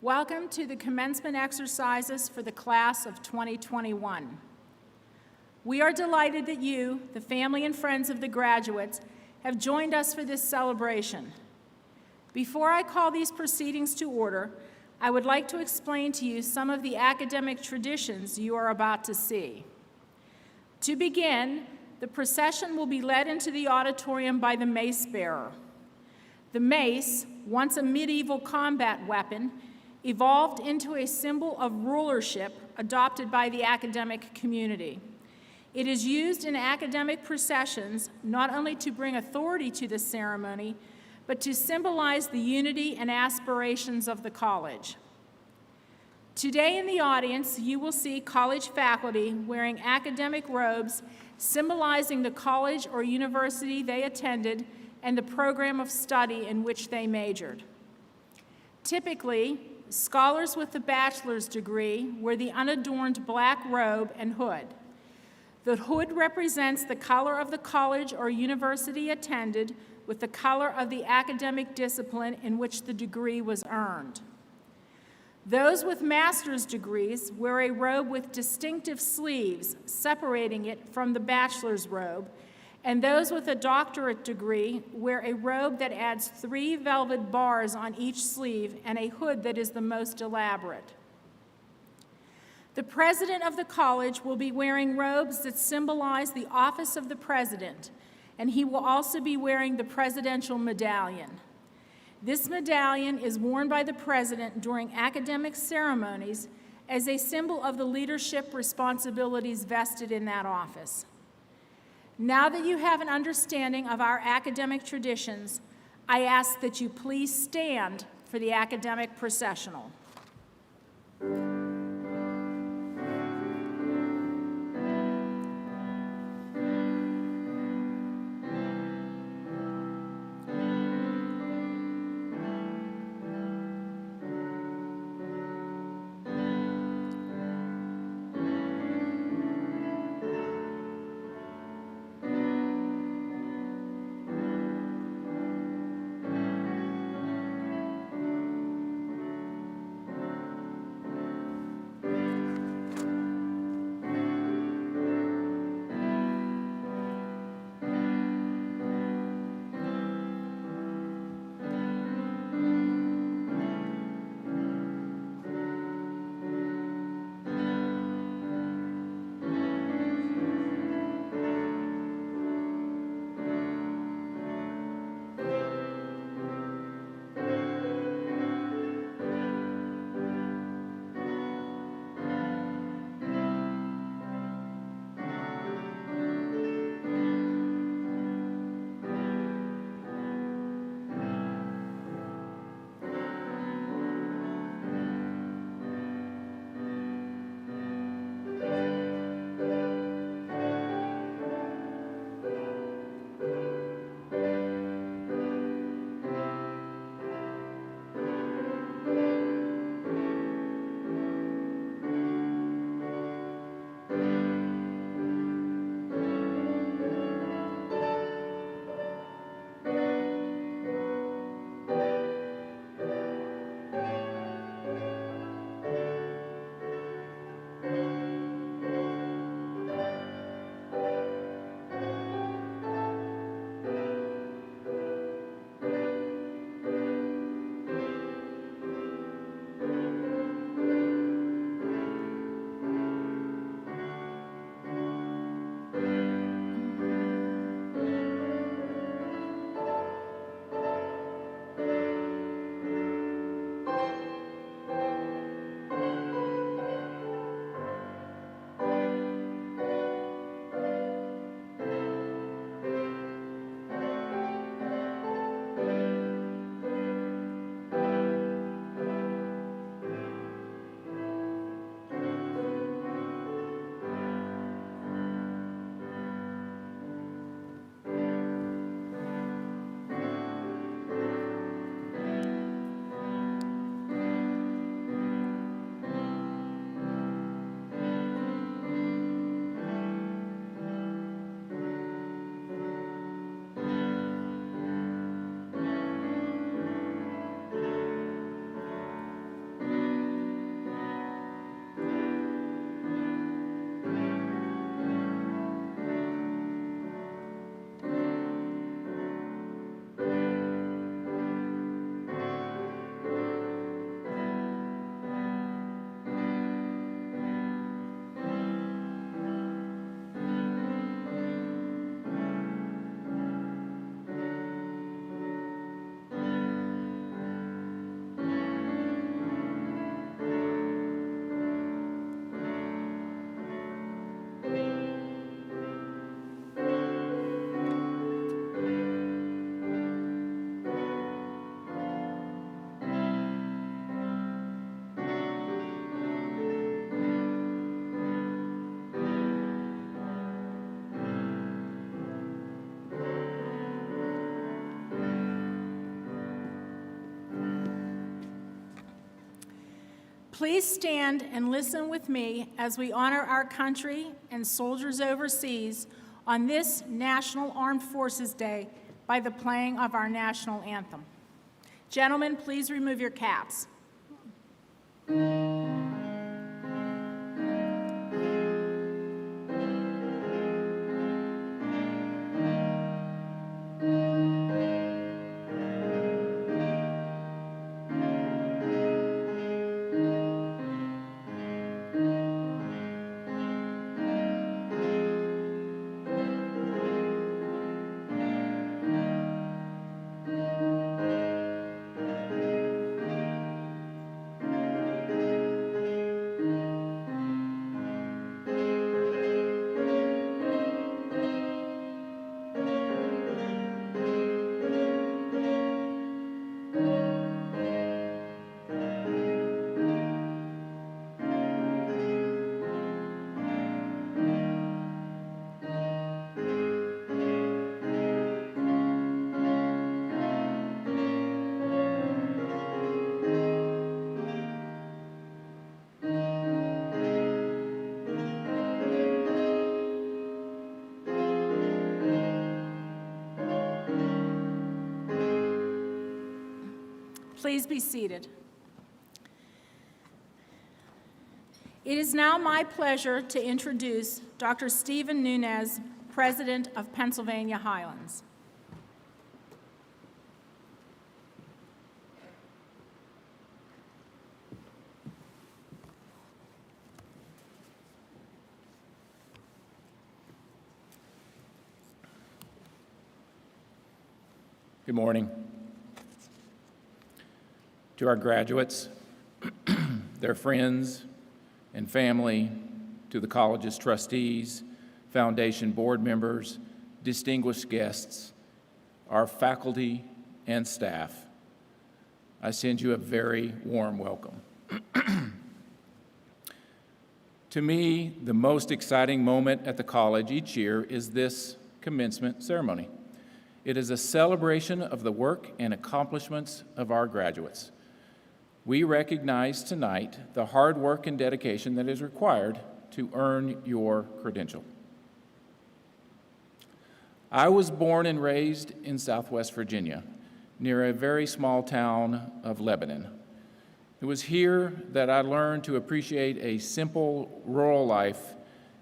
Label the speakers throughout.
Speaker 1: Welcome to the commencement exercises for the class of 2021. We are delighted that you, the family and friends of the graduates, have joined us for this celebration. Before I call these proceedings to order, I would like to explain to you some of the academic traditions you are about to see. To begin, the procession will be led into the auditorium by the mace bearer. The mace, once a medieval combat weapon, evolved into a symbol of rulership adopted by the academic community. It is used in academic processions not only to bring authority to the ceremony, but to symbolize the unity and aspirations of the college. Today in the audience, you will see college faculty wearing academic robes symbolizing the college or university they attended and the program of study in which they majored. Typically, scholars with a bachelor's degree wear the unadorned black robe and hood. The hood represents the color of the college or university attended with the color of the academic discipline in which the degree was earned. Those with master's degrees wear a robe with distinctive sleeves separating it from the bachelor's robe, and those with a doctorate degree wear a robe that adds 3 velvet bars on each sleeve and a hood that is the most elaborate. The president of the college will be wearing robes that symbolize the office of the president, and he will also be wearing the presidential medallion. This medallion is worn by the president during academic ceremonies as a symbol of the leadership responsibilities vested in that office. Now that you have an understanding of our academic traditions, I ask that you please stand for the academic processional. Please stand and listen with me as we honor our country and soldiers overseas on this National Armed Forces Day by the playing of our national anthem. Gentlemen, please remove your caps. Please be seated. It is now my pleasure to introduce Dr. Stephen Nunez, President of Pennsylvania Highlands.
Speaker 2: Good morning. To our graduates, their friends and family, to the college's trustees, foundation board members, distinguished guests, our faculty and staff, I send you a very warm welcome. To me, the most exciting moment at the college each year is this commencement ceremony. It is a celebration of the work and accomplishments of our graduates. We recognize tonight the hard work and dedication that is required to earn your credential. I was born and raised in Southwest Virginia, near a very small town of Lebanon. It was here that I learned to appreciate a simple rural life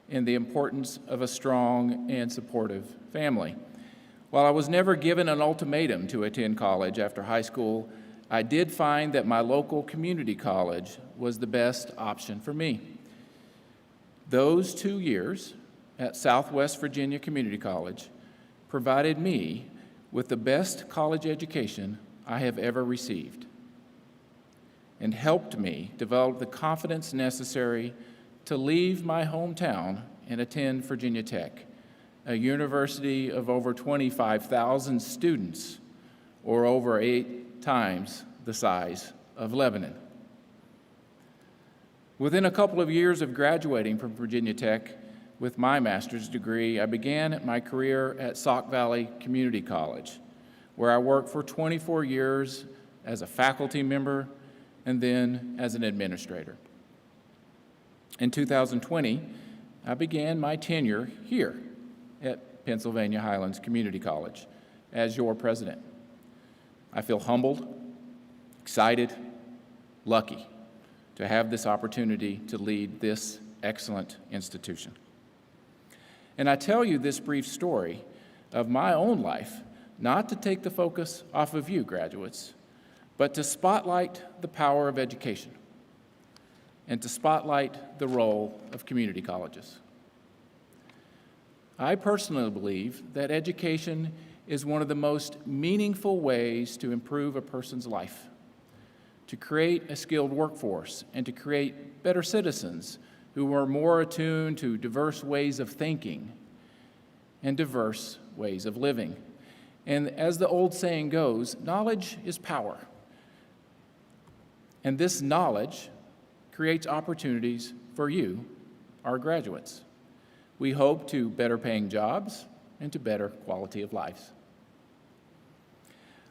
Speaker 2: and the importance of a strong and supportive family. While I was never given an ultimatum to attend college after high school, I did find that my local community college was the best option for me. Those 2 years at Southwest Virginia Community College provided me with the best college education I have ever received and helped me develop the confidence necessary to leave my hometown and attend Virginia Tech, a university of over 25,000 students, or over 8 times the size of Lebanon. Within a couple of years of graduating from Virginia Tech with my master's degree, I began my career at Sauk Valley Community College, where I worked for 24 years as a faculty member and then as an administrator. In 2020, I began my tenure here at Pennsylvania Highlands Community College as your president. I feel humbled, excited, lucky to have this opportunity to lead this excellent institution. And I tell you this brief story of my own life, not to take the focus off of you, graduates, but to spotlight the power of education and to spotlight the role of community colleges. I personally believe that education is one of the most meaningful ways to improve a person's life, to create a skilled workforce, and to create better citizens who are more attuned to diverse ways of thinking and diverse ways of living. And as the old saying goes, knowledge is power. And this knowledge creates opportunities for you, our graduates. We hope to better paying jobs and to better quality of lives.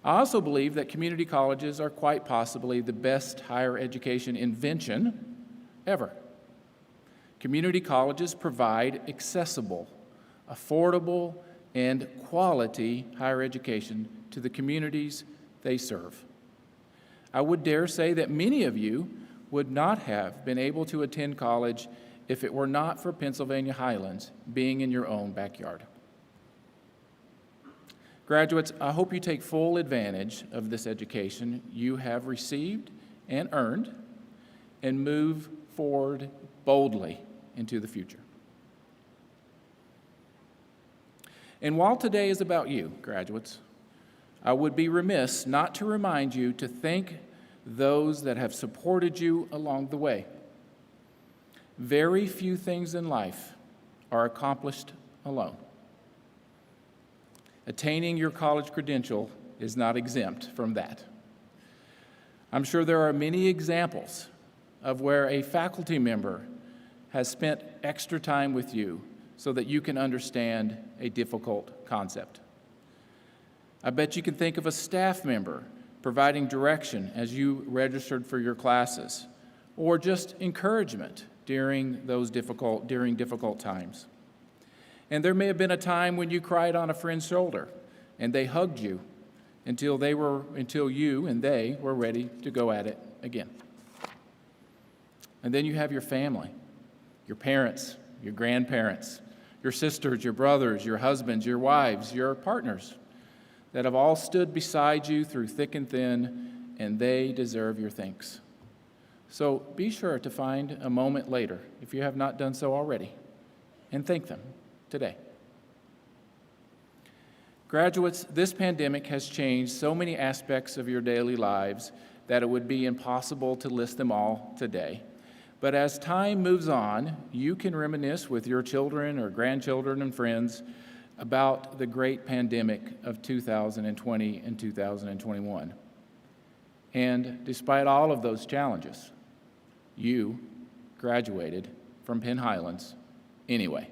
Speaker 2: I also believe that community colleges are quite possibly the best higher education invention ever. Community colleges provide accessible, affordable, and quality higher education to the communities they serve. I would dare say that many of you would not have been able to attend college if it were not for Pennsylvania Highlands being in your own backyard. Graduates, I hope you take full advantage of this education you have received and earned and move forward boldly into the future. And while today is about you, graduates, I would be remiss not to remind you to thank those that have supported you along the way. Very few things in life are accomplished alone. Attaining your college credential is not exempt from that. I'm sure there are many examples of where a faculty member has spent extra time with you so that you can understand a difficult concept. I bet you can think of a staff member providing direction as you registered for your classes, or just encouragement during difficult times. And there may have been a time when you cried on a friend's shoulder and they hugged you until you and they were ready to go at it again. And then you have your family, your parents, your grandparents, your sisters, your brothers, your husbands, your wives, your partners that have all stood beside you through thick and thin, and they deserve your thanks. So be sure to find a moment later, if you have not done so already, and thank them today. Graduates, this pandemic has changed so many aspects of your daily lives that it would be impossible to list them all today. But as time moves on, you can reminisce with your children or grandchildren and friends about the great pandemic of 2020 and 2021. And despite all of those challenges, you graduated from Penn Highlands anyway.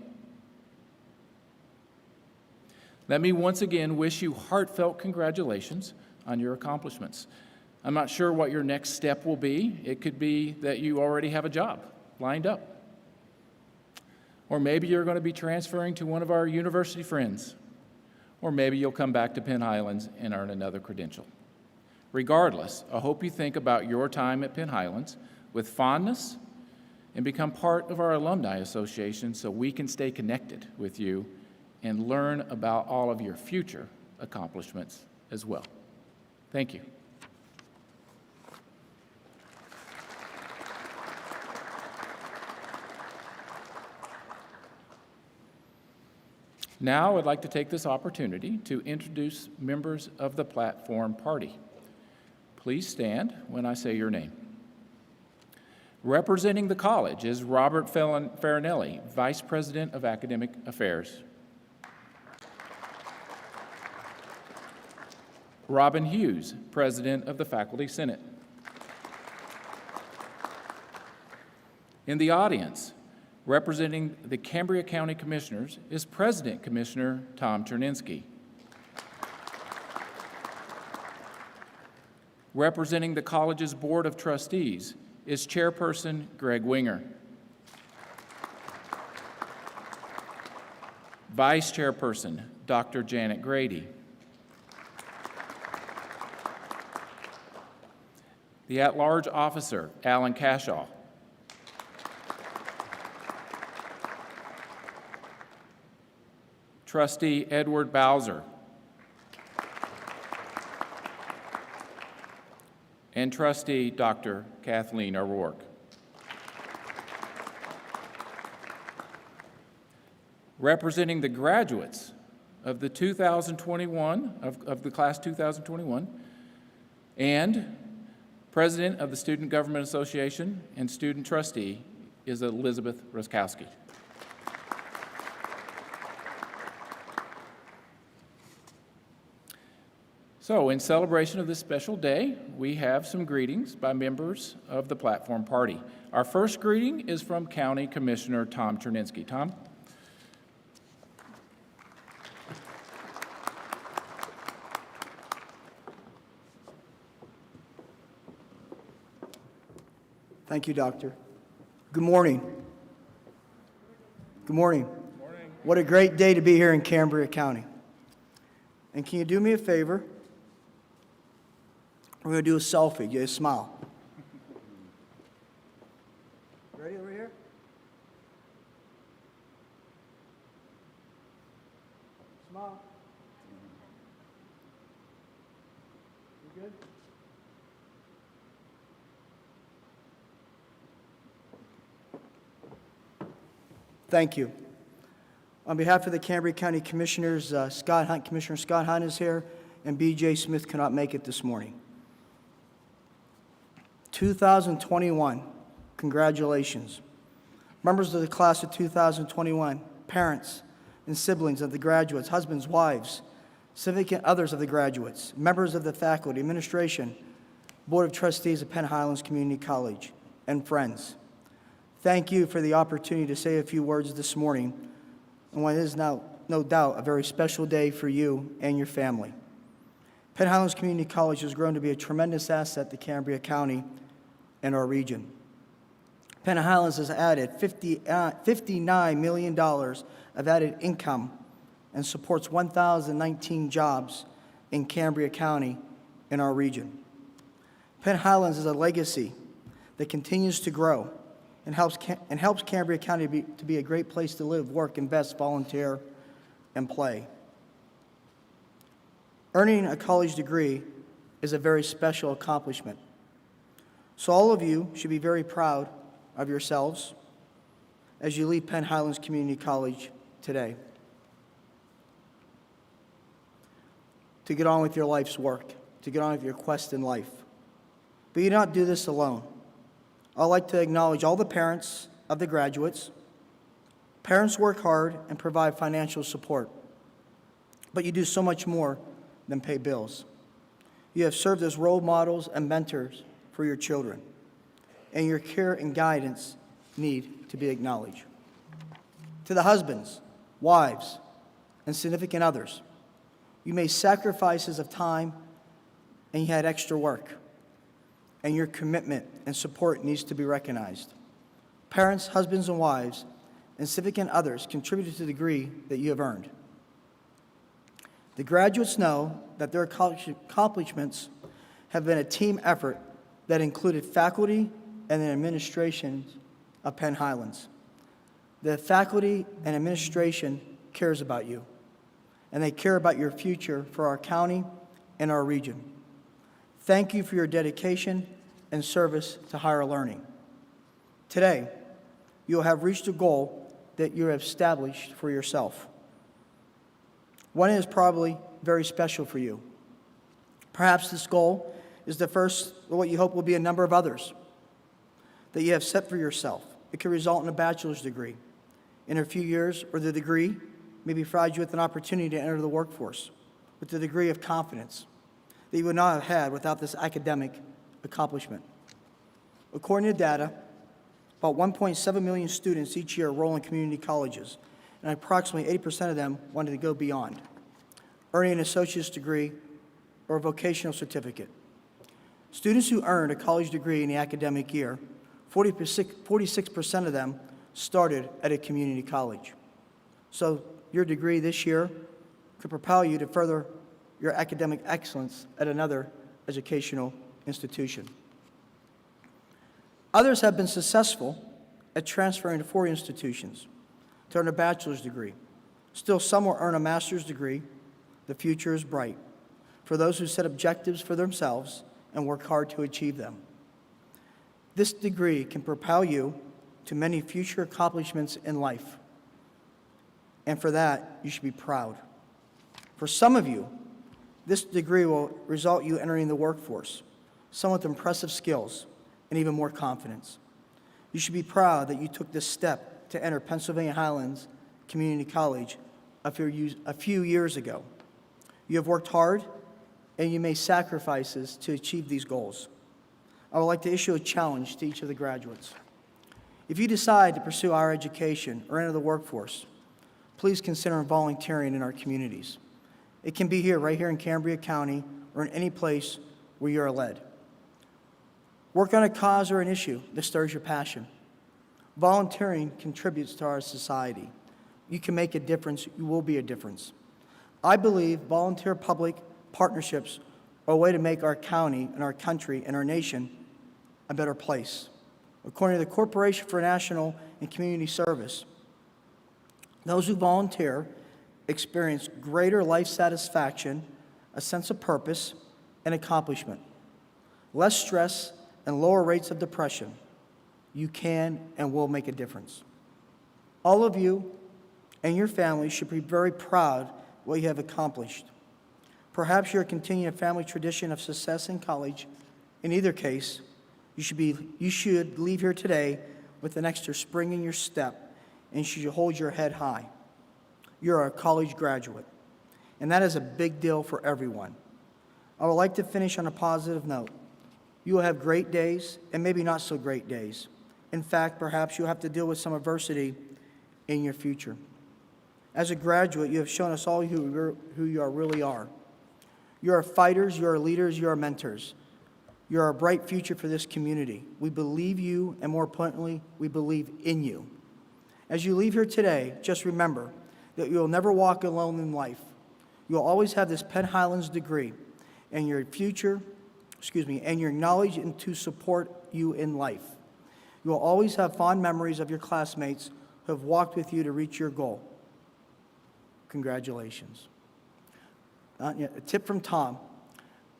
Speaker 2: Let me once again wish you heartfelt congratulations on your accomplishments. I'm not sure what your next step will be. It could be that you already have a job lined up. Or maybe you're going to be transferring to one of our university friends. Or maybe you'll come back to Penn Highlands and earn another credential. Regardless, I hope you think about your time at Penn Highlands with fondness and become part of our alumni association so we can stay connected with you and learn about all of your future accomplishments as well. Thank you. Now I'd like to take this opportunity to introduce members of the platform party. Please stand when I say your name. Representing the college is Robert Farinelli, Vice President of Academic Affairs. Robin Hughes, President of the Faculty Senate. In the audience, representing the Cambria County Commissioners is President Commissioner Tom Cherninsky. Representing the college's Board of Trustees is Chairperson Greg Winger. Vice Chairperson Dr. Janet Grady. The at-large officer, Alan Cashaw. Trustee Edward Bowser. And Trustee Dr. Kathleen O'Rourke. Representing the graduates of the 2021, of the class 2021, and President of the Student Government Association and Student Trustee is Elizabeth Roskowski. So, in celebration of this special day, we have some greetings by members of the platform party. Our first greeting is from County Commissioner Tom Cherninsky. Tom?
Speaker 3: Thank you, Doctor. Good morning. Good morning. What a great day to be here in Cambria County. And can you do me a favor? We're going to do a selfie. Get a smile. Ready over here? Smile. You good? Thank you. On behalf of the Cambria County Commissioners, Commissioner Scott Hunt is here, and B.J. Smith cannot make it this morning. 2021, congratulations. Members of the class of 2021, parents and siblings of the graduates, husbands, wives, significant others of the graduates, members of the faculty, administration, Board of Trustees of Penn Highlands Community College, and friends. Thank you for the opportunity to say a few words this morning on what is now, no doubt, a very special day for you and your family. Penn Highlands Community College has grown to be a tremendous asset to Cambria County and our region. Penn Highlands has added $59 million of added income and supports 1,019 jobs in Cambria County and our region. Penn Highlands is a legacy that continues to grow and helps Cambria County to be a great place to live, work, invest, volunteer, and play. Earning a college degree is a very special accomplishment. So all of you should be very proud of yourselves as you leave Penn Highlands Community College today to get on with your life's work, to get on with your quest in life. But you do not do this alone. I'd like to acknowledge all the parents of the graduates. Parents work hard and provide financial support, but you do so much more than pay bills. You have served as role models and mentors for your children, and your care and guidance need to be acknowledged. To the husbands, wives, and significant others, you made sacrifices of time and you had extra work, and your commitment and support needs to be recognized. Parents, husbands, and wives, and significant others contributed to the degree that you have earned. The graduates know that their accomplishments have been a team effort that included faculty and the administration of Penn Highlands. The faculty and administration cares about you, and they care about your future for our county and our region. Thank you for your dedication and service to higher learning. Today, you will have reached a goal that you have established for yourself. One is probably very special for you. Perhaps this goal is the first of what you hope will be a number of others that you have set for yourself. It could result in a bachelor's degree in a few years, or the degree maybe provide you with an opportunity to enter the workforce with the degree of confidence that you would not have had without this academic accomplishment. According to data, about 1.7 million students each year enroll in community colleges, and approximately 80% of them wanted to go beyond, earning an associate's degree or a vocational certificate. Students who earned a college degree in the academic year, 46% of them started at a community college. So your degree this year could propel you to further your academic excellence at another educational institution. Others have been successful at transferring to 4 institutions to earn a bachelor's degree. Still, some will earn a master's degree. The future is bright for those who set objectives for themselves and work hard to achieve them. This degree can propel you to many future accomplishments in life, and for that, you should be proud. For some of you, this degree will result you entering the workforce, some with impressive skills and even more confidence. You should be proud that you took this step to enter Pennsylvania Highlands Community College a few years ago. You have worked hard and you made sacrifices to achieve these goals. I would like to issue a challenge to each of the graduates. If you decide to pursue higher education or enter the workforce, please consider volunteering in our communities. It can be here, right here in Cambria County, or in any place where you are led. Work on a cause or an issue that stirs your passion. Volunteering contributes to our society. You can make a difference. You will be a difference. I believe volunteer public partnerships are a way to make our county and our country and our nation a better place. According to the Corporation for National and Community Service, those who volunteer experience greater life satisfaction, a sense of purpose, and accomplishment, less stress, and lower rates of depression. You can and will make a difference. All of you and your family should be very proud of what you have accomplished. Perhaps you're continuing a family tradition of success in college. In either case, you should leave here today with an extra spring in your step, and you should hold your head high. You're a college graduate, and that is a big deal for everyone. I would like to finish on a positive note. You will have great days and maybe not so great days. In fact, perhaps you'll have to deal with some adversity in your future. As a graduate, you have shown us all who you really are. You are fighters, you are leaders, you are mentors. You are a bright future for this community. We believe you, and more importantly, we believe in you. As you leave here today, just remember that you will never walk alone in life. You will always have this Penn Highlands degree and your and your knowledge and to support you in life. You will always have fond memories of your classmates who have walked with you to reach your goal. Congratulations. A tip from Tom.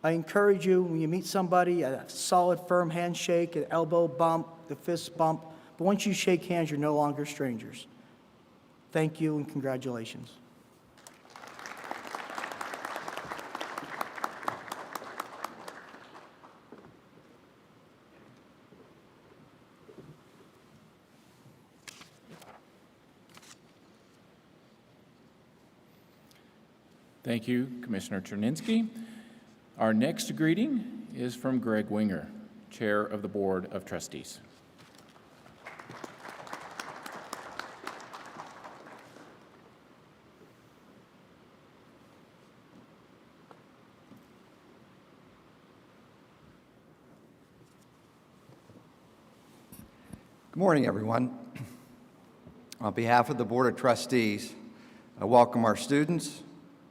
Speaker 3: I encourage you, when you meet somebody, a solid, firm handshake, an elbow bump, the fist bump. But once you shake hands, you're no longer strangers. Thank you and congratulations.
Speaker 2: Thank you, Commissioner Cherninsky. Our next greeting is from Greg Winger, Chair of the Board of Trustees.
Speaker 4: Good morning, everyone. On behalf of the Board of Trustees, I welcome our students,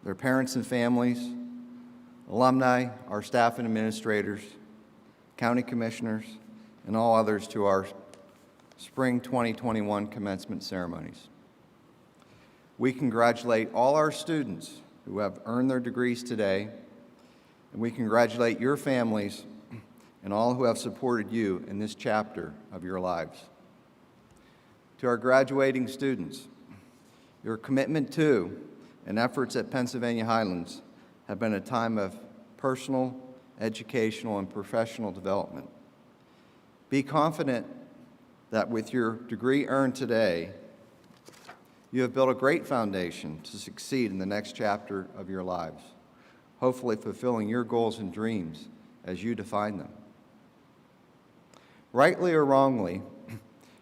Speaker 4: their parents and families, alumni, our staff and administrators, county commissioners, and all others to our Spring 2021 commencement ceremonies. We congratulate all our students who have earned their degrees today, and we congratulate your families and all who have supported you in this chapter of your lives. To our graduating students, your commitment to and efforts at Pennsylvania Highlands have been a time of personal, educational, and professional development. Be confident that with your degree earned today, you have built a great foundation to succeed in the next chapter of your lives, hopefully fulfilling your goals and dreams as you define them. Rightly or wrongly,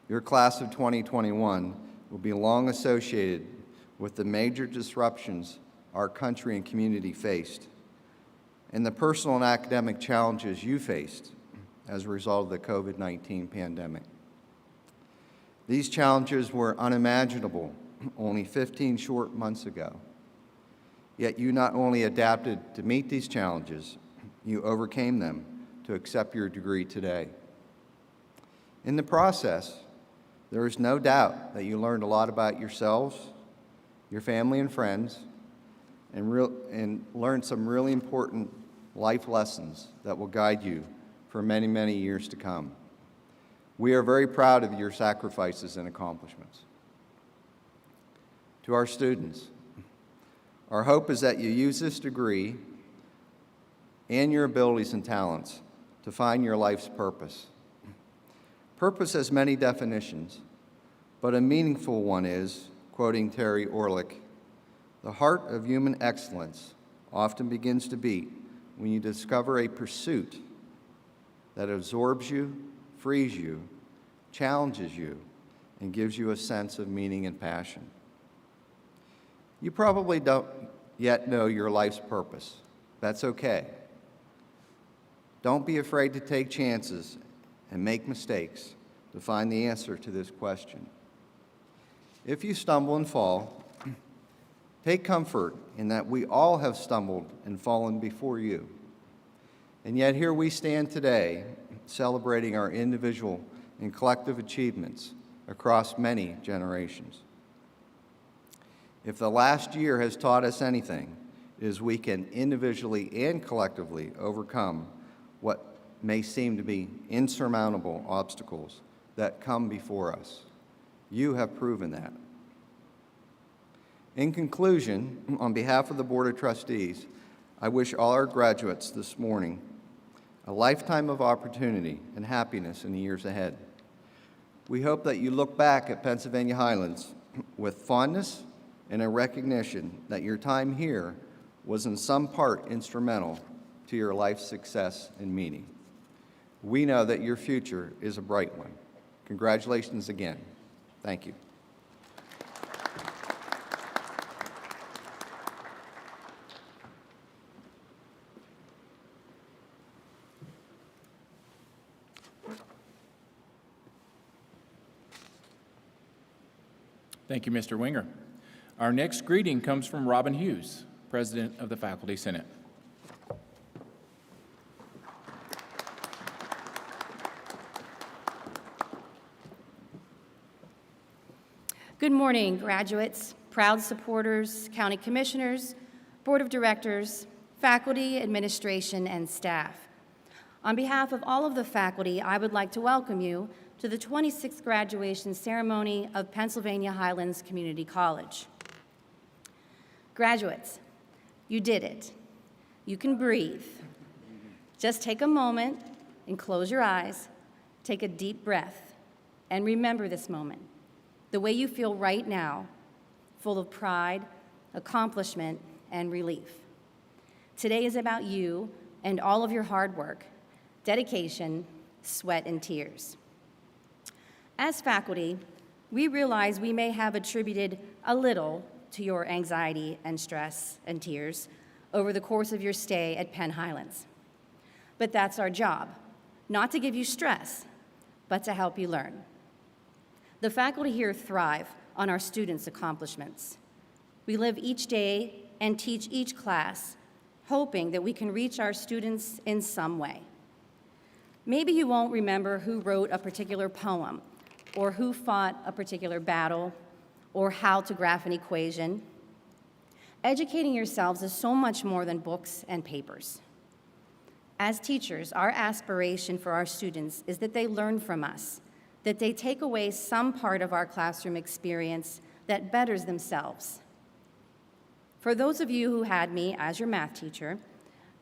Speaker 4: your class of 2021 will be long associated with the major disruptions our country and community faced, and the personal and academic challenges you faced as a result of the COVID-19 pandemic. These challenges were unimaginable only 15 short months ago, yet you not only adapted to meet these challenges, you overcame them to accept your degree today. In the process, there is no doubt that you learned a lot about yourselves, your family and friends, and learned some really important life lessons that will guide you for many, many years to come. We are very proud of your sacrifices and accomplishments. To our students, our hope is that you use this degree and your abilities and talents to find your life's purpose. Purpose has many definitions, but a meaningful one is, quoting Terry Orlick, "The heart of human excellence often begins to beat when you discover a pursuit that absorbs you, frees you, challenges you, and gives you a sense of meaning and passion." You probably don't yet know your life's purpose. That's okay. Don't be afraid to take chances and make mistakes to find the answer to this question. If you stumble and fall, take comfort in that we all have stumbled and fallen before you. And yet here we stand today, celebrating our individual and collective achievements across many generations. If the last year has taught us anything, it is we can individually and collectively overcome what may seem to be insurmountable obstacles that come before us. You have proven that. In conclusion, on behalf of the Board of Trustees, I wish all our graduates this morning a lifetime of opportunity and happiness in the years ahead. We hope that you look back at Pennsylvania Highlands with fondness and a recognition that your time here was in some part instrumental to your life's success and meaning. We know that your future is a bright one. Congratulations again. Thank you.
Speaker 2: Thank you, Mr. Winger. Our next greeting comes from Robin Hughes, President of the Faculty Senate.
Speaker 5: Good morning, graduates, proud supporters, county commissioners, board of directors, faculty, administration, and staff. On behalf of all of the faculty, I would like to welcome you to the 26th graduation ceremony of Pennsylvania Highlands Community College. Graduates, you did it. You can breathe. Just take a moment and close your eyes, take a deep breath, and remember this moment, the way you feel right now, full of pride, accomplishment, and relief. Today is about you and all of your hard work, dedication, sweat, and tears. As faculty, we realize we may have attributed a little to your anxiety and stress and tears over the course of your stay at Penn Highlands. But that's our job, not to give you stress, but to help you learn. The faculty here thrive on our students' accomplishments. We live each day and teach each class, hoping that we can reach our students in some way. Maybe you won't remember who wrote a particular poem, or who fought a particular battle, or how to graph an equation. Educating yourselves is so much more than books and papers. As teachers, our aspiration for our students is that they learn from us, that they take away some part of our classroom experience that betters themselves. For those of you who had me as your math teacher,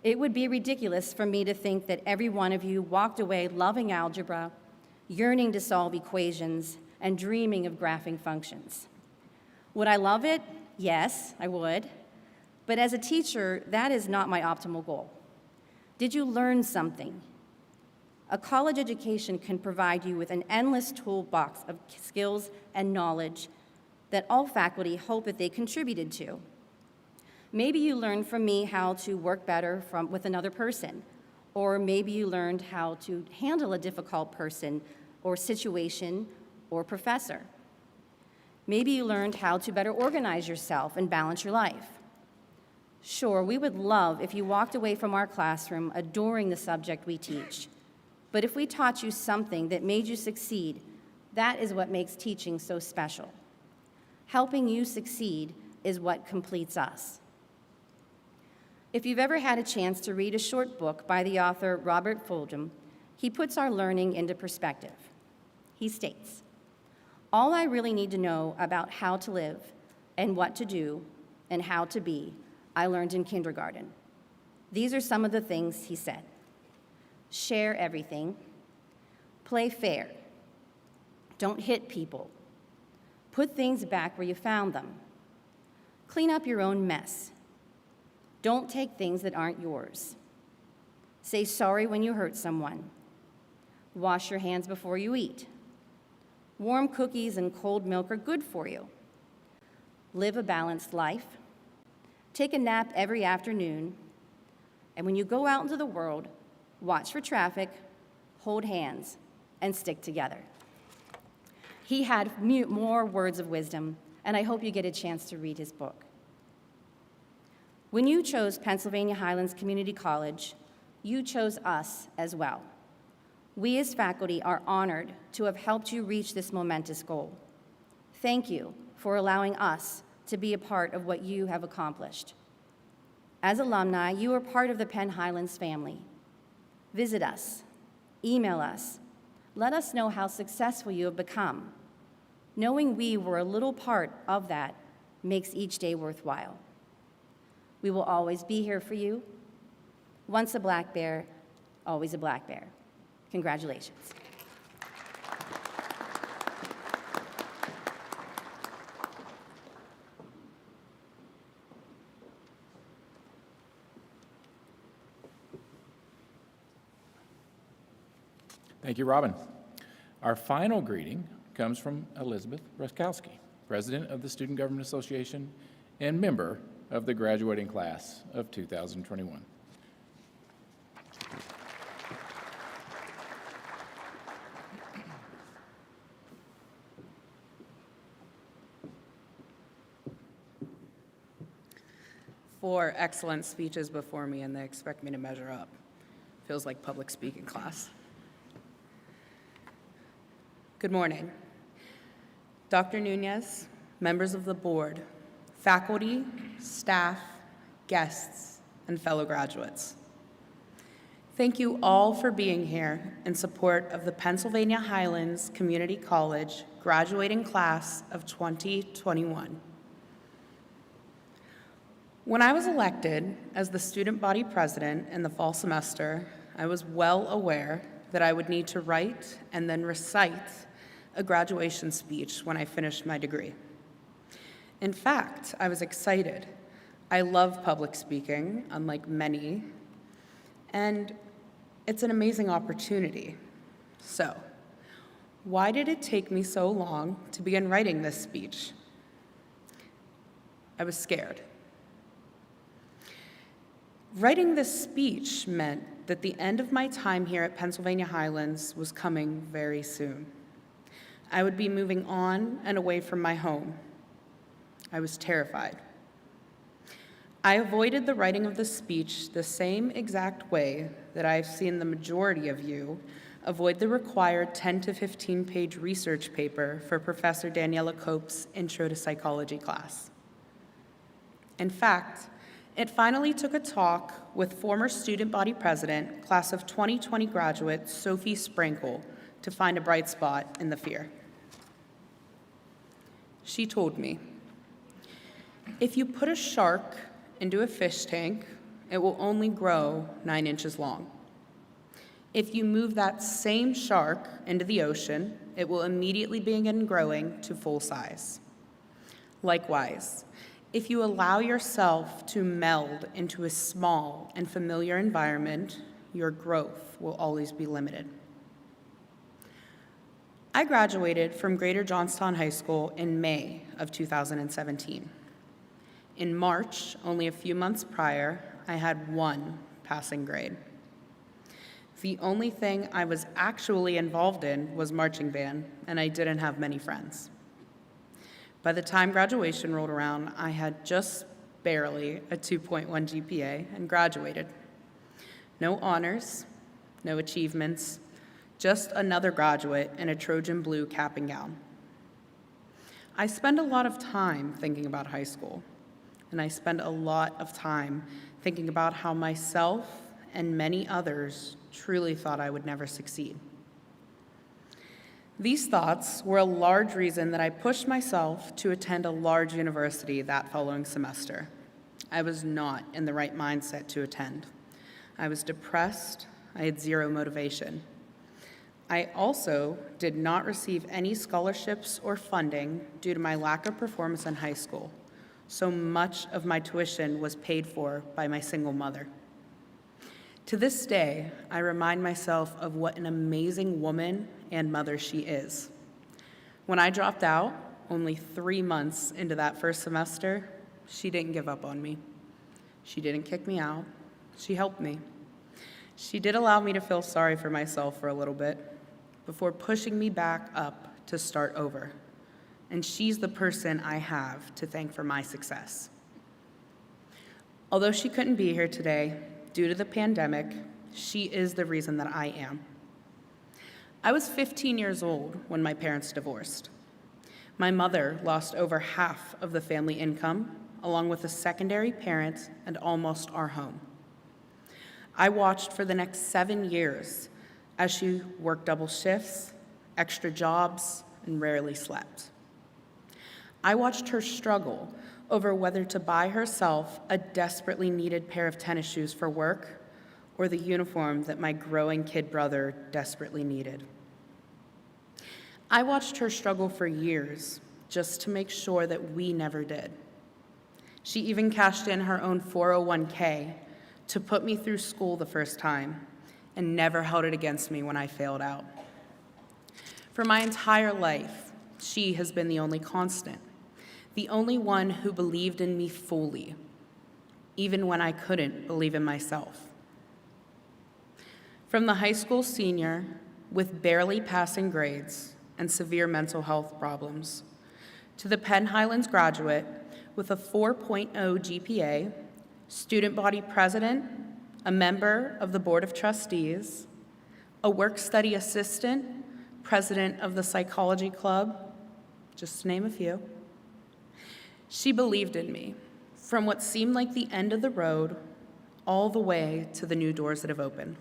Speaker 5: it would be ridiculous for me to think that every one of you walked away loving algebra, yearning to solve equations, and dreaming of graphing functions. Would I love it? Yes, I would. But as a teacher, that is not my optimal goal. Did you learn something? A college education can provide you with an endless toolbox of skills and knowledge that all faculty hope that they contributed to. Maybe you learned from me how to work better with another person, or maybe you learned how to handle a difficult person or situation or professor. Maybe you learned how to better organize yourself and balance your life. Sure, we would love if you walked away from our classroom adoring the subject we teach. But if we taught you something that made you succeed, that is what makes teaching so special. Helping you succeed is what completes us. If you've ever had a chance to read a short book by the author Robert Fulghum, he puts our learning into perspective. He states, "All I really need to know about how to live and what to do and how to be, I learned in kindergarten." These are some of the things he said. Share everything. Play fair. Don't hit people. Put things back where you found them. Clean up your own mess. Don't take things that aren't yours. Say sorry when you hurt someone. Wash your hands before you eat. Warm cookies and cold milk are good for you. Live a balanced life. Take a nap every afternoon. And when you go out into the world, watch for traffic, hold hands, and stick together. He had more words of wisdom, and I hope you get a chance to read his book. When you chose Pennsylvania Highlands Community College, you chose us as well. We as faculty are honored to have helped you reach this momentous goal. Thank you for allowing us to be a part of what you have accomplished. As alumni, you are part of the Penn Highlands family. Visit us, email us, let us know how successful you have become. Knowing we were a little part of that makes each day worthwhile. We will always be here for you. Once a black bear, always a black bear. Congratulations.
Speaker 2: Thank you, Robin. Our final greeting comes from Elizabeth Ruskowski, President of the Student Government Association and member of the graduating class of 2021.
Speaker 6: Four excellent speeches before me, and they expect me to measure up. Feels like public speaking class. Good morning. Dr. Nunez, members of the board, faculty, staff, guests, and fellow graduates. Thank you all for being here in support of the Pennsylvania Highlands Community College graduating class of 2021. When I was elected as the student body president in the fall semester, I was well aware that I would need to write and then recite a graduation speech when I finished my degree. In fact, I was excited. I love public speaking, unlike many, and it's an amazing opportunity. So, why did it take me so long to begin writing this speech? I was scared. Writing this speech meant that the end of my time here at Pennsylvania Highlands was coming very soon. I would be moving on and away from my home. I was terrified. I avoided the writing of the speech the same exact way that I've seen the majority of you avoid the required 10 to 15 page research paper for Professor Daniela Cope's Intro to Psychology class. In fact, it finally took a talk with former student body president, class of 2020 graduate Sophie Sprankle, to find a bright spot in the fear. She told me, if you put a shark into a fish tank, it will only grow 9 inches long. If you move that same shark into the ocean, it will immediately begin growing to full size. Likewise, if you allow yourself to meld into a small and familiar environment, your growth will always be limited. I graduated from Greater Johnstown High School in May of 2017. In March, only a few months prior, I had 1 passing grade. The only thing I was actually involved in was marching band, and I didn't have many friends. By the time graduation rolled around, I had just barely a 2.1 GPA and graduated. No honors, no achievements, just another graduate in a Trojan blue cap and gown. I spend a lot of time thinking about high school, and I spend a lot of time thinking about how myself and many others truly thought I would never succeed. These thoughts were a large reason that I pushed myself to attend a large university that following semester. I was not in the right mindset to attend. I was depressed. I had 0 motivation. I also did not receive any scholarships or funding due to my lack of performance in high school. So much of my tuition was paid for by my single mother. To this day, I remind myself of what an amazing woman and mother she is. When I dropped out, only 3 months into that first semester, she didn't give up on me. She didn't kick me out. She helped me. She did allow me to feel sorry for myself for a little bit, before pushing me back up to start over. And she's the person I have to thank for my success. Although she couldn't be here today due to the pandemic, she is the reason that I am. I was 15 years old when my parents divorced. My mother lost over half of the family income, along with a secondary parent and almost our home. I watched for the next 7 years as she worked double shifts, extra jobs, and rarely slept. I watched her struggle over whether to buy herself a desperately needed pair of tennis shoes for work or the uniform that my growing kid brother desperately needed. I watched her struggle for years just to make sure that we never did. She even cashed in her own 401k to put me through school the first time and never held it against me when I failed out. For my entire life, she has been the only constant, the only one who believed in me fully, even when I couldn't believe in myself. From the high school senior with barely passing grades and severe mental health problems, to the Penn Highlands graduate with a 4.0 GPA, student body president, a member of the Board of Trustees, a work-study assistant, president of the psychology club, just to name a few. She believed in me from what seemed like the end of the road all the way to the new doors that have opened.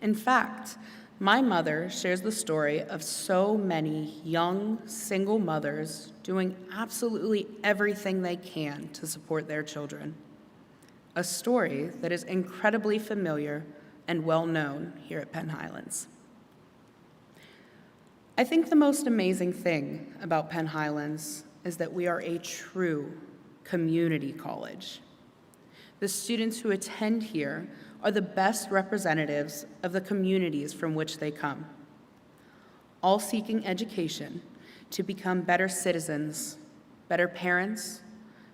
Speaker 6: In fact, my mother shares the story of so many young, single mothers doing absolutely everything they can to support their children. A story that is incredibly familiar and well known here at Penn Highlands. I think the most amazing thing about Penn Highlands is that we are a true community college. The students who attend here are the best representatives of the communities from which they come, all seeking education to become better citizens, better parents,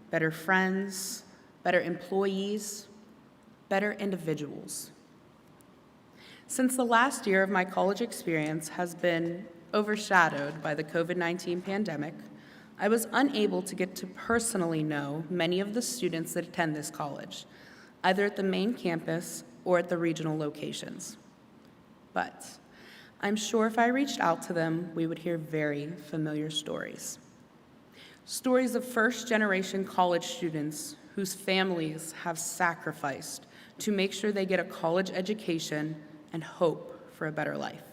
Speaker 6: better friends, better employees, better individuals. Since the last year of my college experience has been overshadowed by the COVID-19 pandemic, I was unable to get to personally know many of the students that attend this college, either at the main campus or at the regional locations. But I'm sure if I reached out to them, we would hear very familiar stories. Stories of first-generation college students whose families have sacrificed to make sure they get a college education and hope for a better life.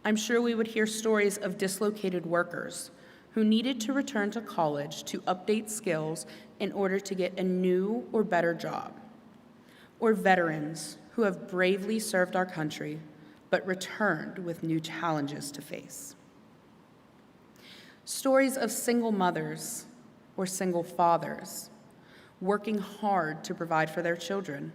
Speaker 6: I'm sure we would hear stories of dislocated workers who needed to return to college to update skills in order to get a new or better job, or veterans who have bravely served our country but returned with new challenges to face. Stories of single mothers or single fathers working hard to provide for their children.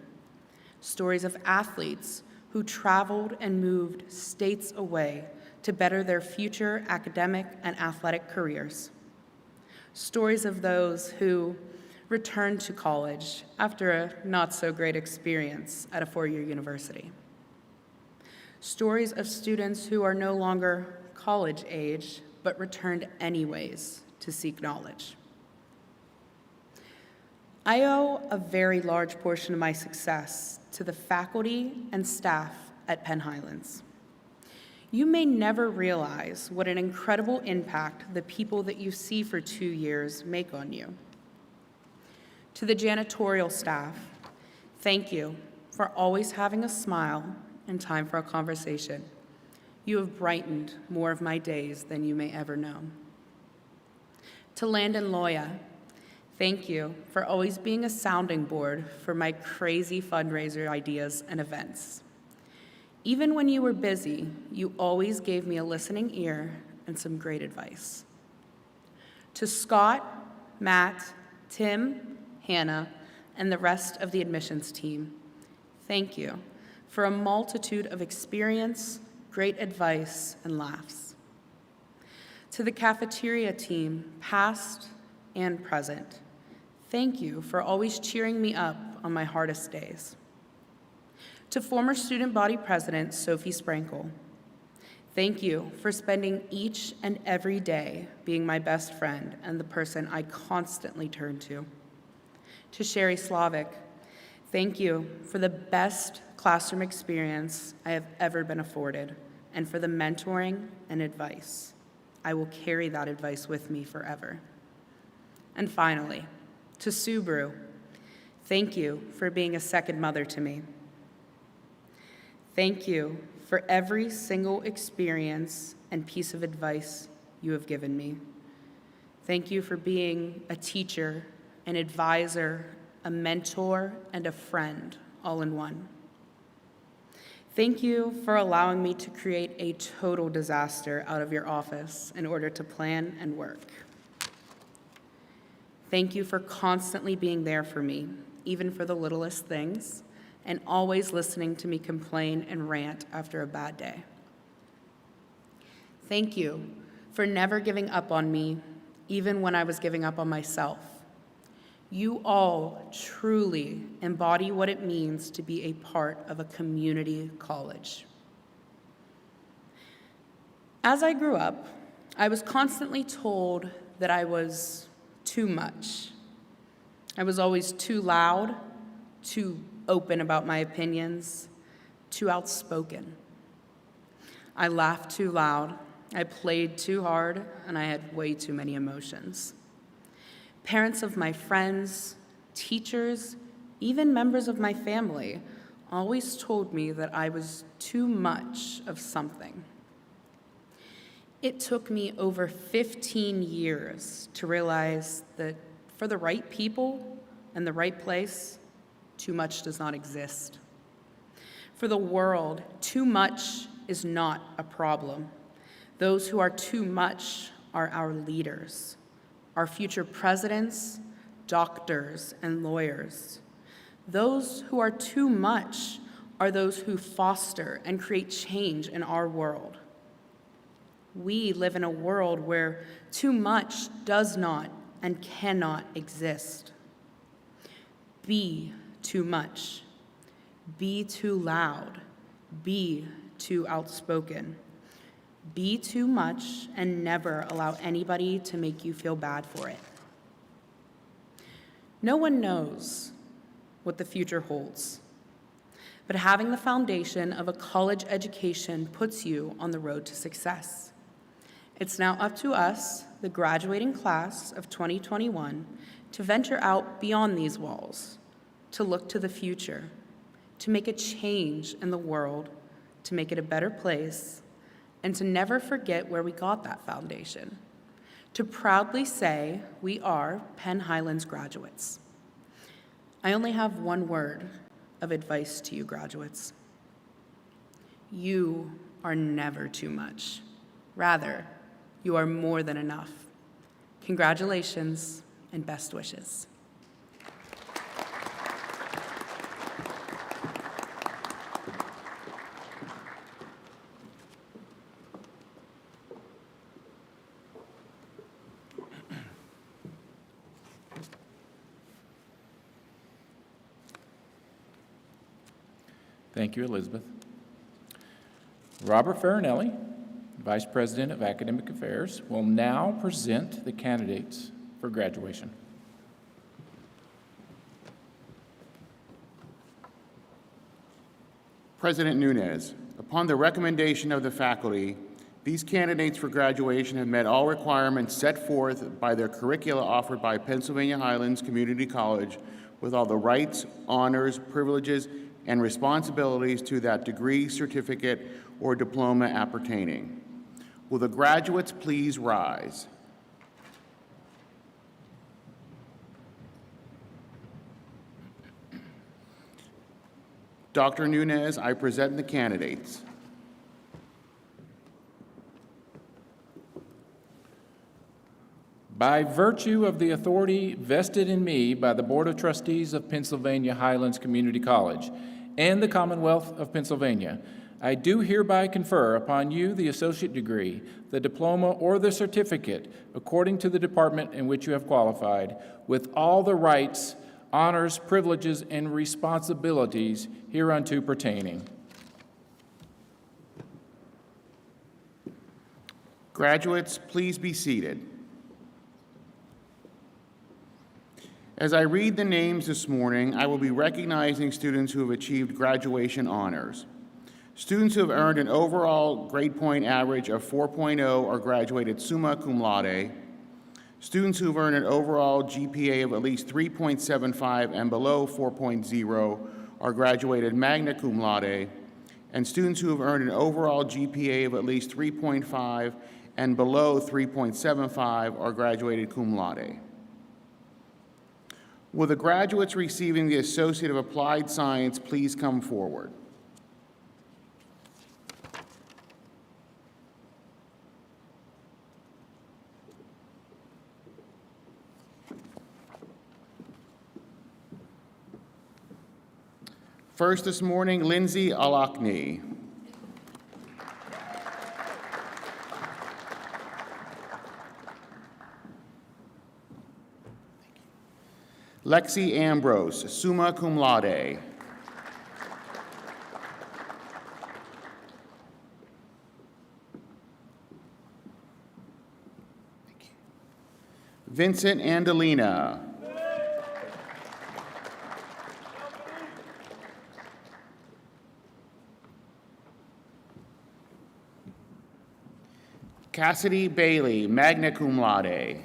Speaker 6: Stories of athletes who traveled and moved states away to better their future academic and athletic careers. Stories of those who returned to college after a not-so-great experience at a four-year university. Stories of students who are no longer college age, but returned anyways to seek knowledge. I owe a very large portion of my success to the faculty and staff at Penn Highlands. You may never realize what an incredible impact the people that you see for 2 years make on you. To the janitorial staff, thank you for always having a smile and time for a conversation. You have brightened more of my days than you may ever know. To Landon Loya, thank you for always being a sounding board for my crazy fundraiser ideas and events. Even when you were busy, you always gave me a listening ear and some great advice. To Scott, Matt, Tim, Hannah, and the rest of the admissions team, thank you for a multitude of experience, great advice, and laughs. To the cafeteria team, past and present, thank you for always cheering me up on my hardest days. To former student body president Sophie Sprankle, thank you for spending each and every day being my best friend and the person I constantly turn to. To Sherry Slavic, thank you for the best classroom experience I have ever been afforded and for the mentoring and advice. I will carry that advice with me forever. And finally, to Subaru, thank you for being a second mother to me. Thank you for every single experience and piece of advice you have given me. Thank you for being a teacher, an advisor, a mentor, and a friend all in one. Thank you for allowing me to create a total disaster out of your office in order to plan and work. Thank you for constantly being there for me, even for the littlest things, and always listening to me complain and rant after a bad day. Thank you for never giving up on me, even when I was giving up on myself. You all truly embody what it means to be a part of a community college. As I grew up, I was constantly told that I was too much. I was always too loud, too open about my opinions, too outspoken. I laughed too loud, I played too hard, and I had way too many emotions. Parents of my friends, teachers, even members of my family always told me that I was too much of something. It took me over 15 years to realize that for the right people and the right place, too much does not exist. For the world, too much is not a problem. Those who are too much are our leaders, our future presidents, doctors, and lawyers. Those who are too much are those who foster and create change in our world. We live in a world where too much does not and cannot exist. Be too much. Be too loud. Be too outspoken. Be too much and never allow anybody to make you feel bad for it. No one knows what the future holds, but having the foundation of a college education puts you on the road to success. It's now up to us, the graduating class of 2021, to venture out beyond these walls, to look to the future, to make a change in the world, to make it a better place, and to never forget where we got that foundation, to proudly say we are Penn Highlands graduates. I only have one word of advice to you graduates. You are never too much. Rather, you are more than enough. Congratulations and best wishes.
Speaker 2: Thank you, Elizabeth. Robert Farinelli, Vice President of Academic Affairs, will now present the candidates for graduation.
Speaker 7: President Nunes, upon the recommendation of the faculty, these candidates for graduation have met all requirements set forth by their curricula offered by Pennsylvania Highlands Community College with all the rights, honors, privileges, and responsibilities to that degree, certificate, or diploma appertaining. Will the graduates please rise? Dr. Nunes, I present the candidates.
Speaker 2: By virtue of the authority vested in me by the Board of Trustees of Pennsylvania Highlands Community College and the Commonwealth of Pennsylvania, I do hereby confer upon you the associate degree, the diploma, or the certificate, according to the department in which you have qualified, with all the rights, honors, privileges, and responsibilities hereunto pertaining.
Speaker 7: Graduates, please be seated. As I read the names this morning, I will be recognizing students who have achieved graduation honors. Students who have earned an overall grade point average of 4.0 are graduated summa cum laude. Students who have earned an overall GPA of at least 3.75 and below 4.0 are graduated magna cum laude. And students who have earned an overall GPA of at least 3.5 and below 3.75 are graduated cum laude. Will the graduates receiving the Associate of Applied Science please come forward? First this morning, Lindsay Alakni. Lexi Ambrose, summa cum laude. Vincent Andalina. Cassidy Bailey, magna cum laude.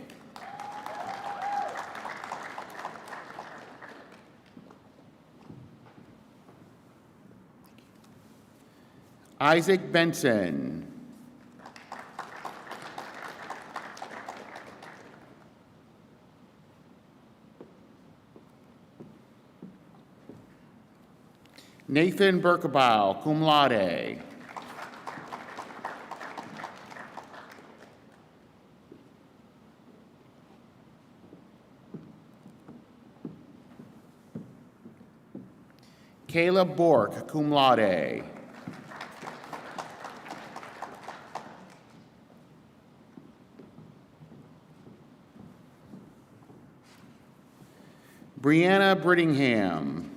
Speaker 7: Isaac Benson. Nathan Berkebile, cum laude. Caleb Bork, cum laude. Brianna Brittingham.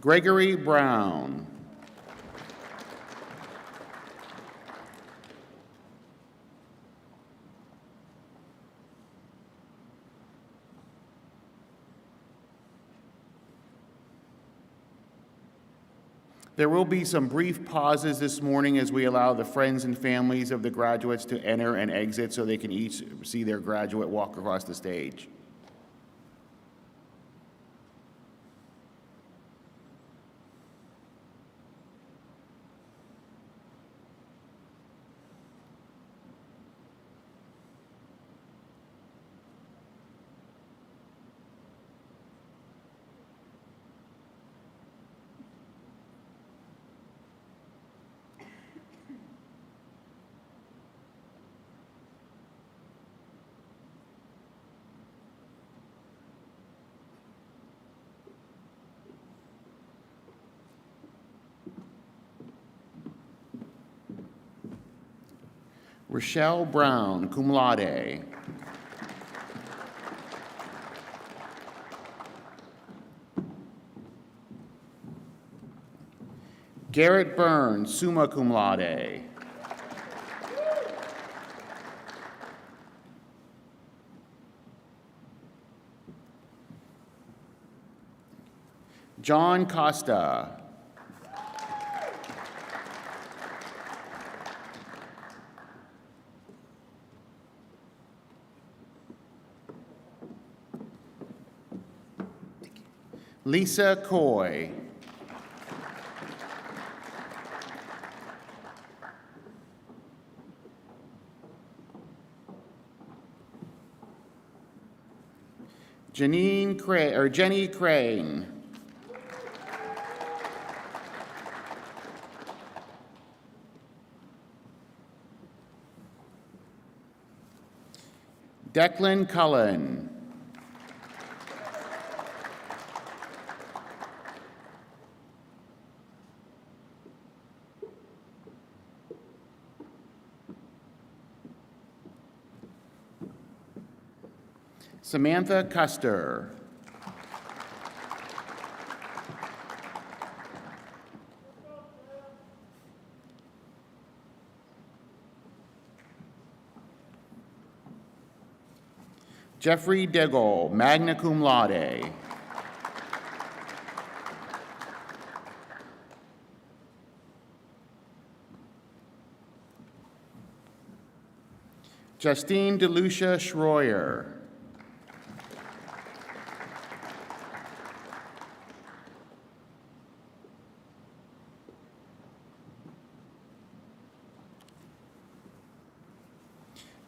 Speaker 7: Gregory Brown. There will be some brief pauses this morning as we allow the friends and families of the graduates to enter and exit so they can each see their graduate walk across the stage. Rochelle Brown, cum laude. Garrett Burns, summa cum laude. John Costa. Lisa Coy. Jenny Crane. Declan Cullen. Samantha Custer. Jeffrey Deggle, magna cum laude. Justine DeLucia Schroyer.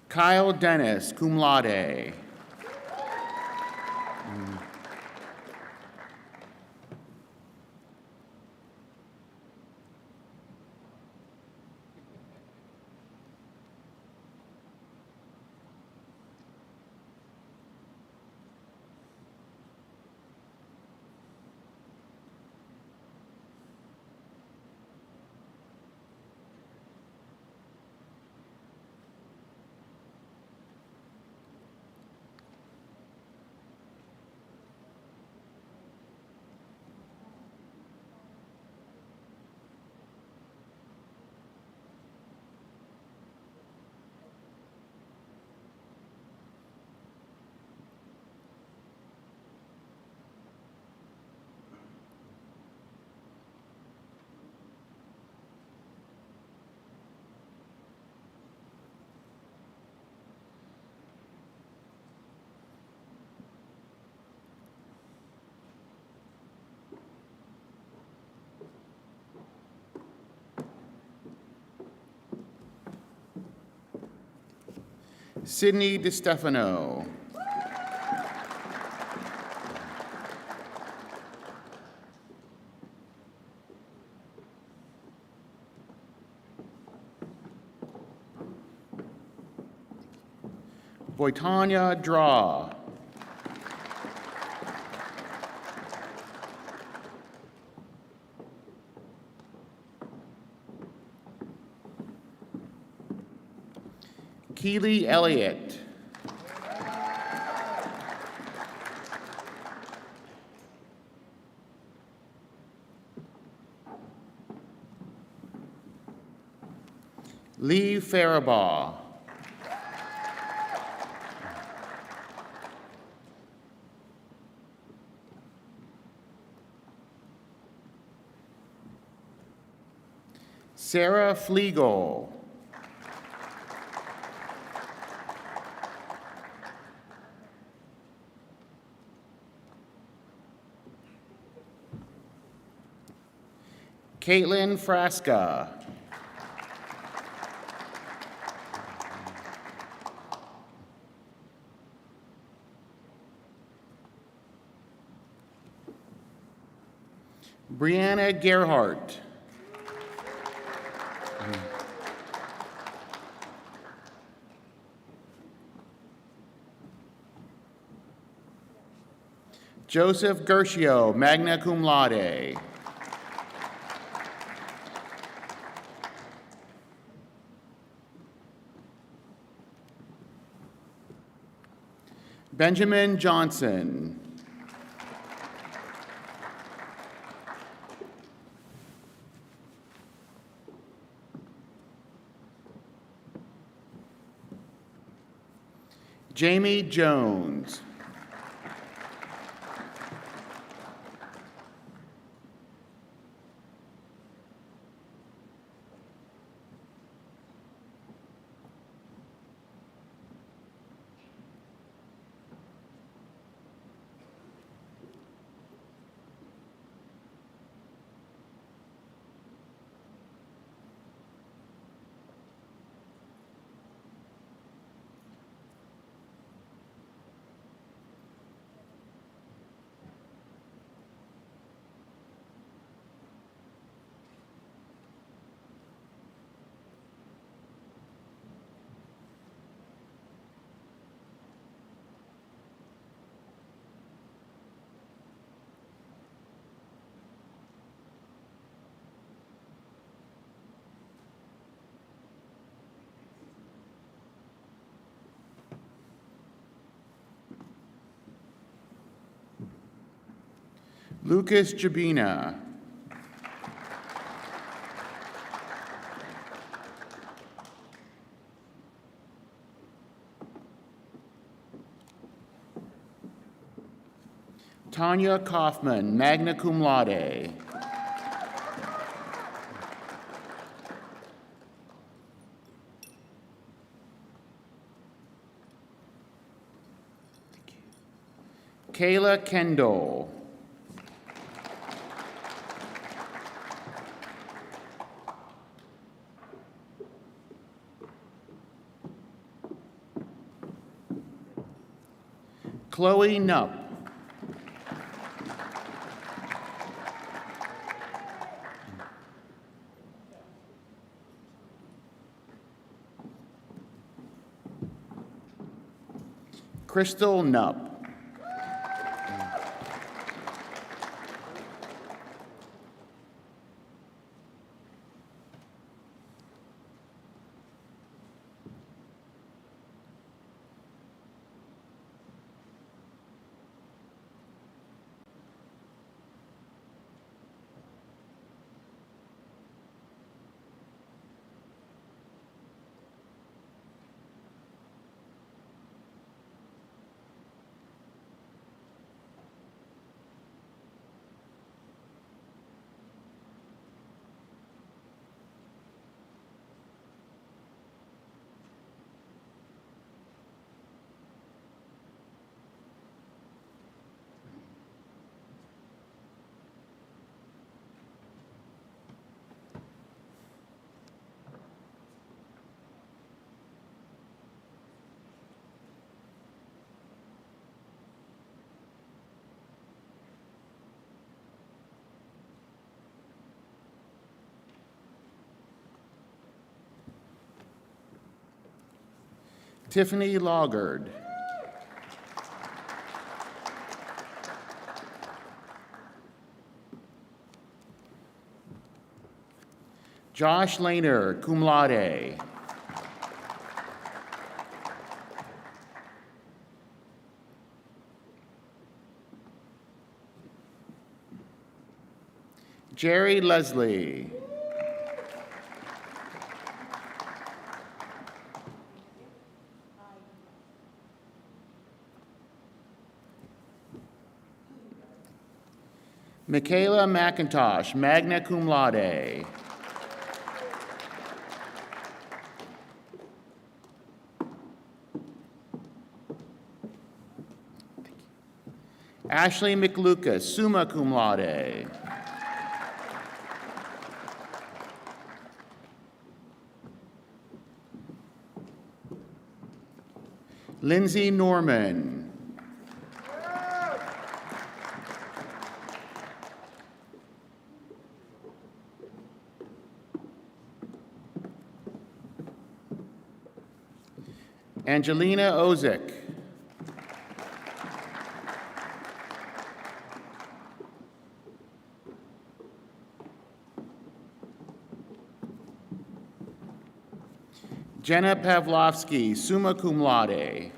Speaker 7: Kyle Dennis, cum laude. Sydney DeStefano. Voitanya Draw. Keely Elliott. Lee Faribaugh. Sarah Flegel. Caitlin Frasca. Brianna Gerhart. Joseph Gershio, magna cum laude. Benjamin Johnson. Jamie Jones. Lucas Jabina. Tanya Kaufman, magna cum laude. Kayla Kendall. Chloe Nupp. Crystal Nupp. Tiffany Laugard. Josh Lehner, cum laude. Jerry Leslie. Michaela McIntosh, magna cum laude. Ashley McLucas, summa cum laude. Lindsay Norman. Angelina Ozick. Jenna Pavlovsky, summa cum laude.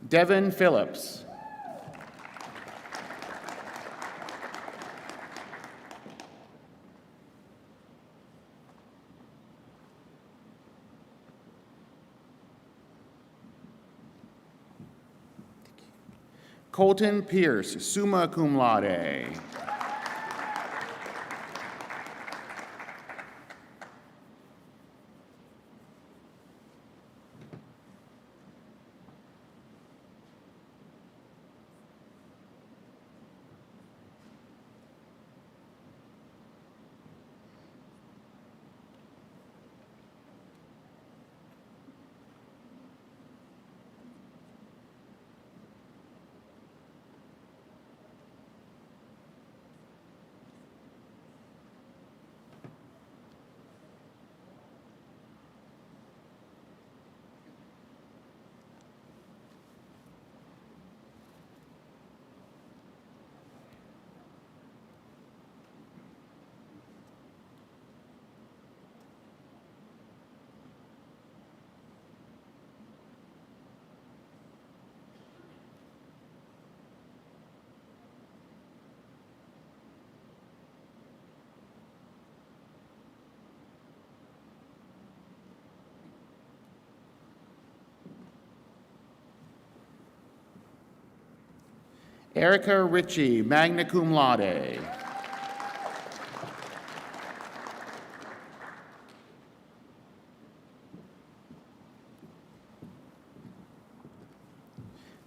Speaker 7: Devin Phillips. Colton Pierce, summa cum laude. Erica Ritchie, magna cum laude.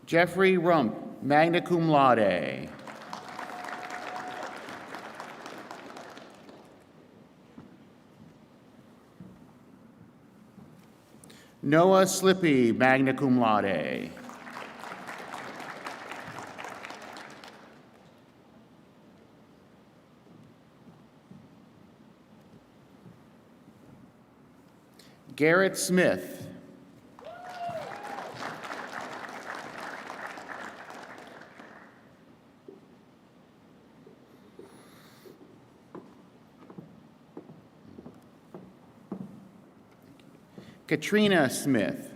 Speaker 7: Jeffrey Rump, magna cum laude. Noah Slippy, magna cum laude. Garrett Smith. Katrina Smith.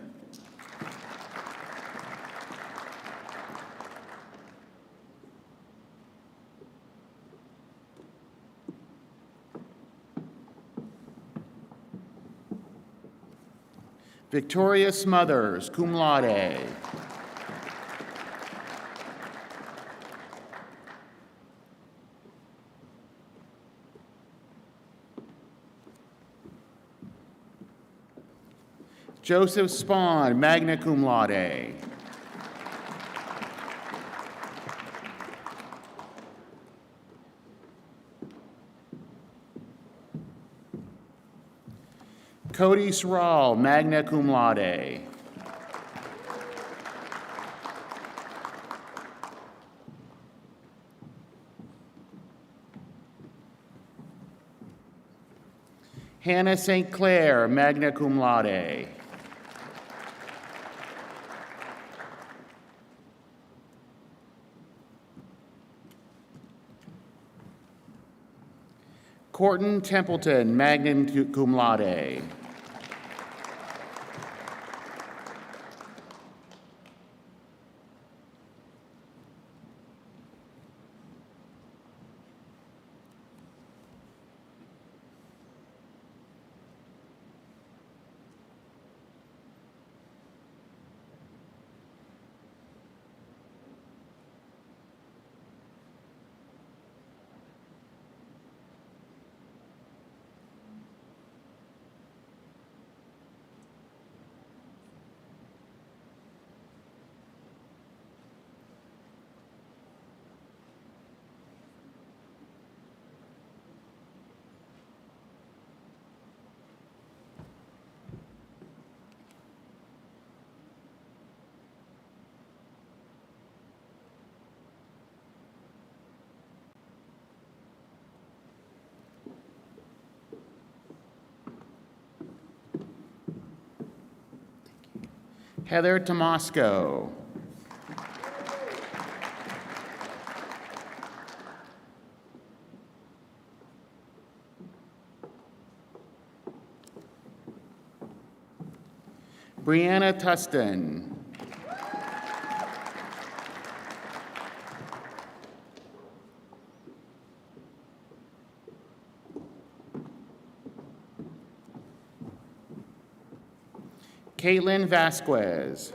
Speaker 7: Victoria Smothers, cum laude. Joseph Spahn, magna cum laude. Cody Sral, magna cum laude. Hannah St. Clair, magna cum laude. Corton Templeton, magna cum laude. Heather Tomasco. Brianna Tustin. Caitlin Vasquez.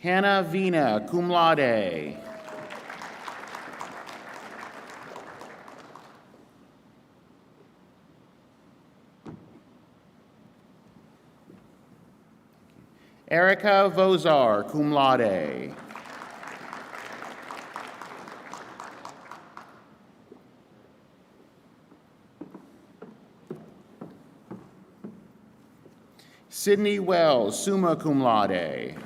Speaker 7: Hannah Vina, cum laude. Erica Vozar, cum laude. Sydney Wells, summa cum laude.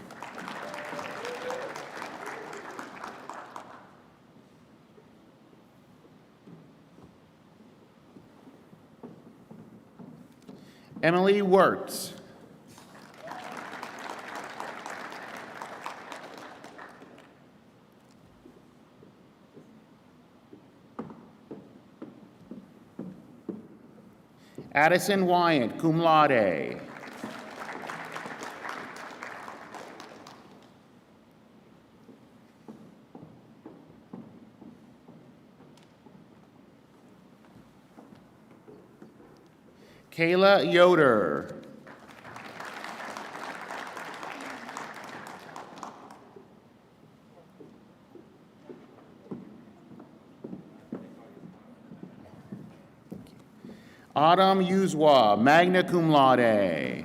Speaker 7: Emily Wirtz. Addison Wyant, cum laude. Kayla Yoder. Autumn Yuzwa, magna cum laude.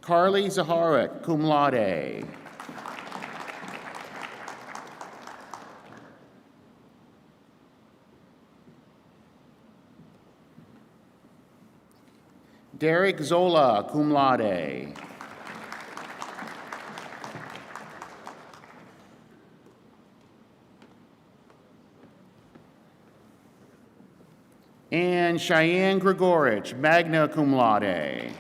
Speaker 7: Carly Zaharek, cum laude. Derek Zola, cum laude. And Cheyenne Gregorich, magna cum laude.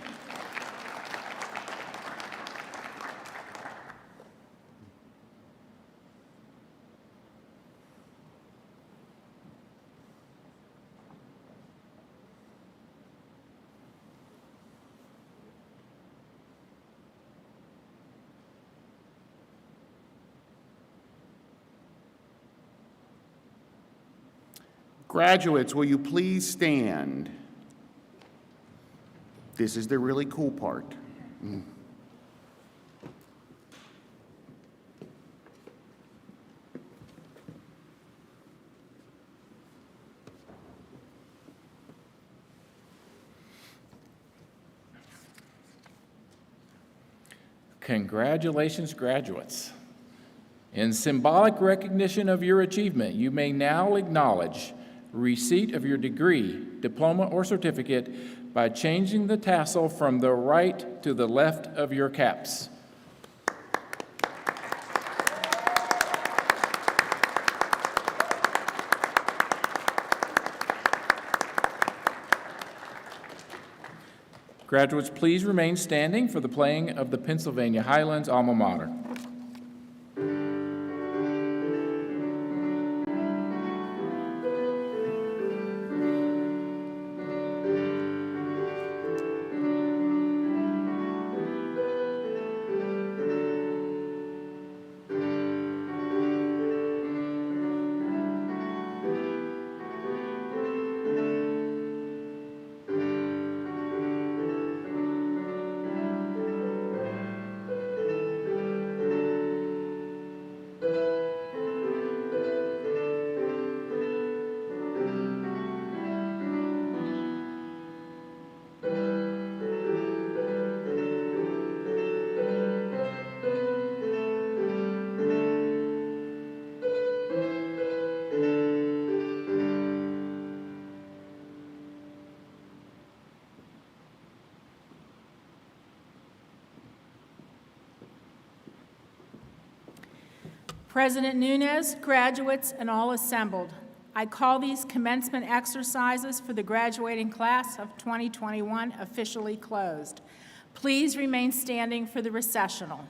Speaker 7: Graduates, will you please stand? This is the really cool part.
Speaker 2: Congratulations, graduates. In symbolic recognition of your achievement, you may now acknowledge receipt of your degree, diploma, or certificate by changing the tassel from the right to the left of your caps. Graduates, please remain standing for the playing of the Pennsylvania Highlands alma mater.
Speaker 1: President Nunez, graduates, and all assembled, I call these commencement exercises for the graduating class of 2021 officially closed. Please remain standing for the recessional.